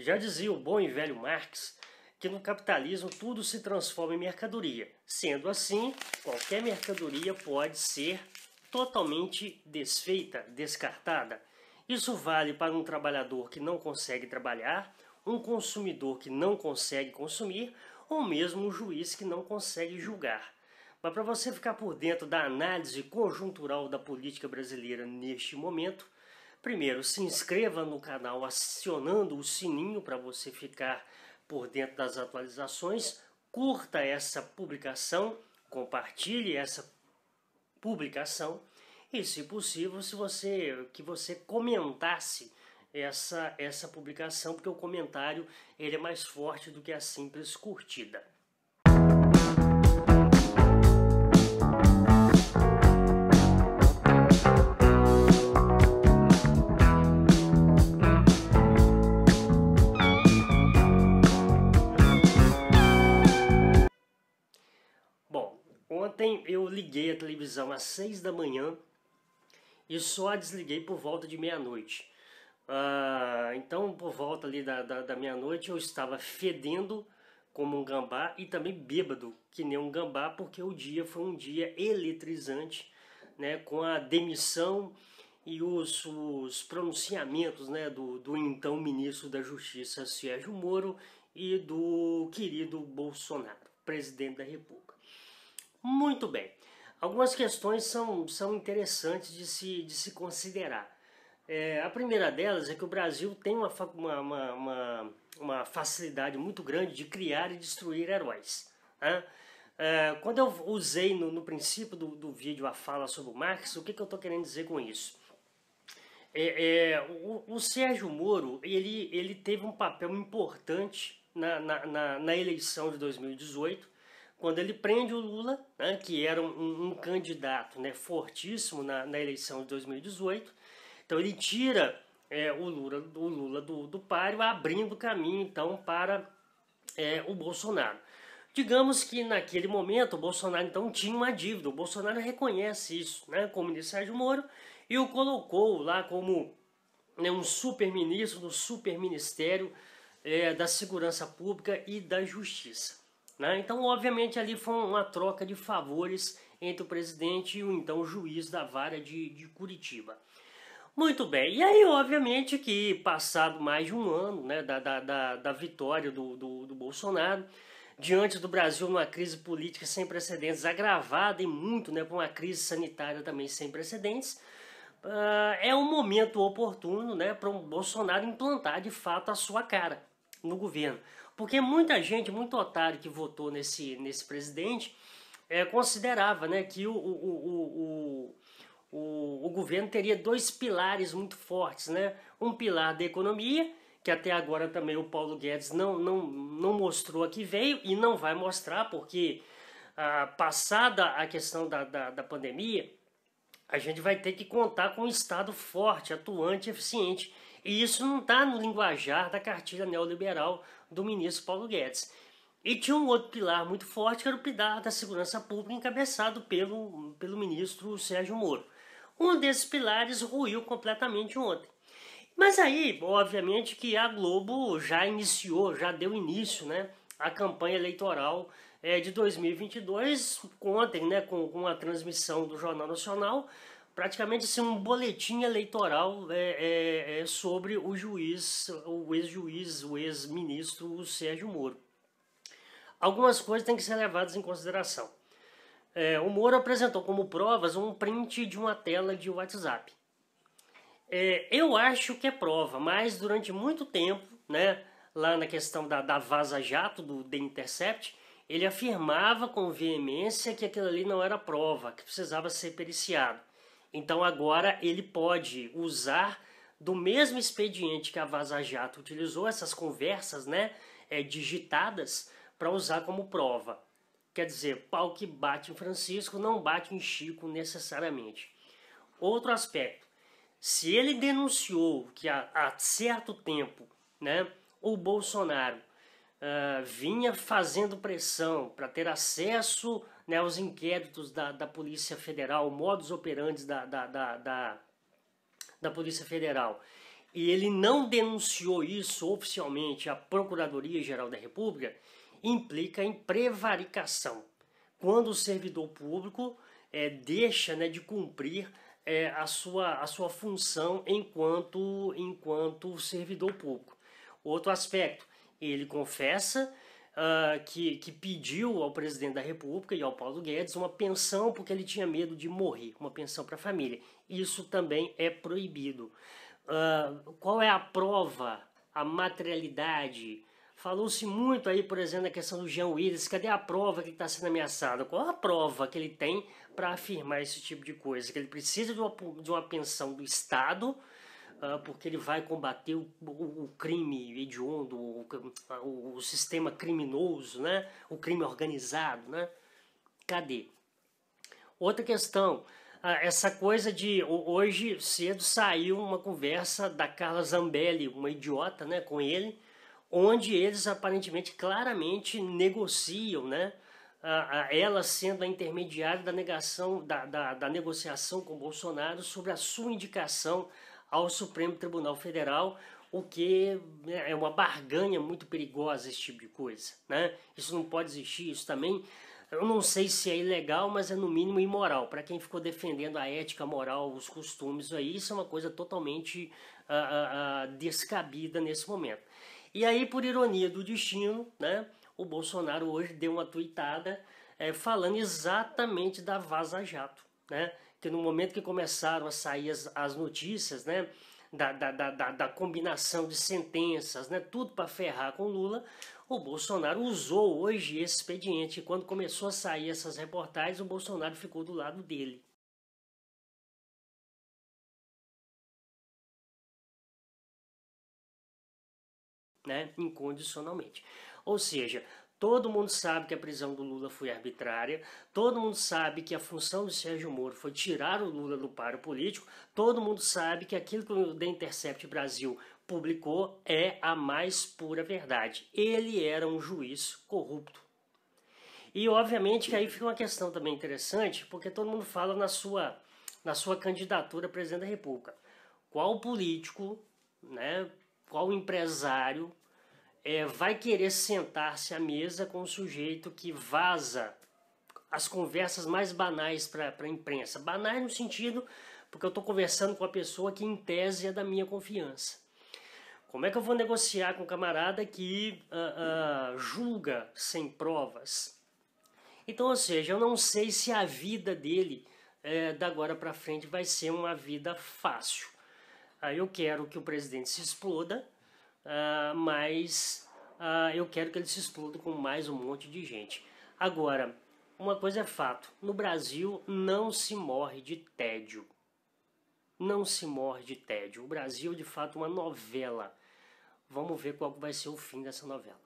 Já dizia o bom e velho Marx que no capitalismo tudo se transforma em mercadoria. Sendo assim, qualquer mercadoria pode ser totalmente desfeita, descartada. Isso vale para um trabalhador que não consegue trabalhar, um consumidor que não consegue consumir, ou mesmo um juiz que não consegue julgar. Mas para você ficar por dentro da análise conjuntural da política brasileira neste momento, primeiro, se inscreva no canal acionando o sininho para você ficar por dentro das atualizações, curta essa publicação, compartilhe essa publicação e, se possível, que você comentasse essa publicação, porque o comentário ele é mais forte do que a simples curtida. Ontem eu liguei a televisão às 6 da manhã e só a desliguei por volta de meia-noite. Então, por volta ali da meia-noite, eu estava fedendo como um gambá e também bêbado, que nem um gambá, porque o dia foi um dia eletrizante, né, com a demissão e os pronunciamentos, né, do então ministro da Justiça, Sérgio Moro, e do querido Bolsonaro, presidente da República. Muito bem. Algumas questões são interessantes de se considerar. A primeira delas é que o Brasil tem uma facilidade muito grande de criar e destruir heróis. Né? Quando eu usei no princípio do vídeo a fala sobre o Marx, o que eu estou querendo dizer com isso? O Sérgio Moro ele teve um papel importante na eleição de 2018, quando ele prende o Lula, né, que era um candidato, né, fortíssimo na eleição de 2018. Então ele tira o Lula do páreo, abrindo caminho então para o Bolsonaro. Digamos que naquele momento o Bolsonaro então tinha uma dívida. O Bolsonaro reconhece isso, né, como ministro Sérgio Moro, e o colocou lá como, né, um super-ministro do super-ministério da Segurança Pública e da Justiça. Então, obviamente, ali foi uma troca de favores entre o presidente e o então juiz da vara de Curitiba. Muito bem, e aí, obviamente, que passado mais de um ano, né, da vitória do Bolsonaro, diante do Brasil numa crise política sem precedentes, agravada e muito, né, por uma crise sanitária também sem precedentes, é um momento oportuno, né, para o Bolsonaro implantar de fato a sua cara no governo. Porque muita gente, muito otário que votou nesse presidente, considerava, né, que o governo teria dois pilares muito fortes, né? Um pilar da economia, que até agora também o Paulo Guedes não mostrou a que veio e não vai mostrar, porque passada a questão da pandemia, a gente vai ter que contar com um Estado forte, atuante, eficiente. E isso não está no linguajar da cartilha neoliberal do ministro Paulo Guedes. E tinha um outro pilar muito forte, que era o pilar da segurança pública, encabeçado pelo ministro Sérgio Moro. Um desses pilares ruiu completamente ontem. Mas aí, obviamente, que a Globo já deu início, né, à campanha eleitoral de 2022, ontem, né, com a transmissão do Jornal Nacional, praticamente assim, um boletim eleitoral sobre o ex-juiz, o ex-ministro Sérgio Moro. Algumas coisas têm que ser levadas em consideração. O Moro apresentou como provas um print de uma tela de WhatsApp. Eu acho que é prova, mas durante muito tempo, né, lá na questão da Vaza Jato, do The Intercept, ele afirmava com veemência que aquilo ali não era prova, que precisava ser periciado. Então agora ele pode usar do mesmo expediente que a Vaza Jato utilizou, essas conversas, né, digitadas, para usar como prova. Quer dizer, pau que bate em Francisco não bate em Chico necessariamente. Outro aspecto, se ele denunciou que há certo tempo, né, o Bolsonaro vinha fazendo pressão para ter acesso, né, aos inquéritos da Polícia Federal, modus operandi da Polícia Federal, e ele não denunciou isso oficialmente à Procuradoria-Geral da República, implica em prevaricação. Quando o servidor público deixa, né, de cumprir a sua função enquanto servidor público. Outro aspecto, ele confessa que pediu ao presidente da República e ao Paulo Guedes uma pensão porque ele tinha medo de morrer, uma pensão para a família. Isso também é proibido. Qual é a prova, a materialidade? Falou-se muito aí, por exemplo, na questão do Jean Willis. Cadê a prova que ele está sendo ameaçado? Qual a prova que ele tem para afirmar esse tipo de coisa? Que ele precisa de uma pensão do Estado, porque ele vai combater o crime hediondo, o sistema criminoso, né? O crime organizado, né? Cadê? Outra questão, essa coisa de... Hoje cedo saiu uma conversa da Carla Zambelli, uma idiota, né, com ele, onde eles aparentemente, claramente negociam, né? Ela sendo a intermediária da negociação com Bolsonaro sobre a sua indicação ao Supremo Tribunal Federal, o que é uma barganha muito perigosa, esse tipo de coisa, né? Isso não pode existir, isso também, eu não sei se é ilegal, mas é no mínimo imoral. Para quem ficou defendendo a ética, a moral, os costumes aí, isso é uma coisa totalmente descabida nesse momento. E aí, por ironia do destino, né, o Bolsonaro hoje deu uma tuitada falando exatamente da Vaza Jato, né? Que no momento que começaram a sair as notícias, né, da combinação de sentenças, né, tudo para ferrar com Lula, o Bolsonaro usou hoje esse expediente. E quando começou a sair essas reportagens, o Bolsonaro ficou do lado dele. Né, incondicionalmente. Ou seja, todo mundo sabe que a prisão do Lula foi arbitrária, todo mundo sabe que a função de Sérgio Moro foi tirar o Lula do páreo político, todo mundo sabe que aquilo que o The Intercept Brasil publicou é a mais pura verdade. Ele era um juiz corrupto. E obviamente que aí fica uma questão também interessante, porque todo mundo fala na sua candidatura a presidente da República. Qual político, né, qual empresário vai querer sentar-se à mesa com um sujeito que vaza as conversas mais banais para a imprensa? Banais no sentido, porque eu estou conversando com a pessoa que em tese é da minha confiança. Como é que eu vou negociar com um camarada que julga sem provas? Então, ou seja, eu não sei se a vida dele da agora para frente vai ser uma vida fácil. Eu quero que o presidente se exploda, mas eu quero que ele se exploda com mais um monte de gente. Agora, uma coisa é fato, no Brasil não se morre de tédio. Não se morre de tédio. O Brasil, de fato, é uma novela. Vamos ver qual vai ser o fim dessa novela.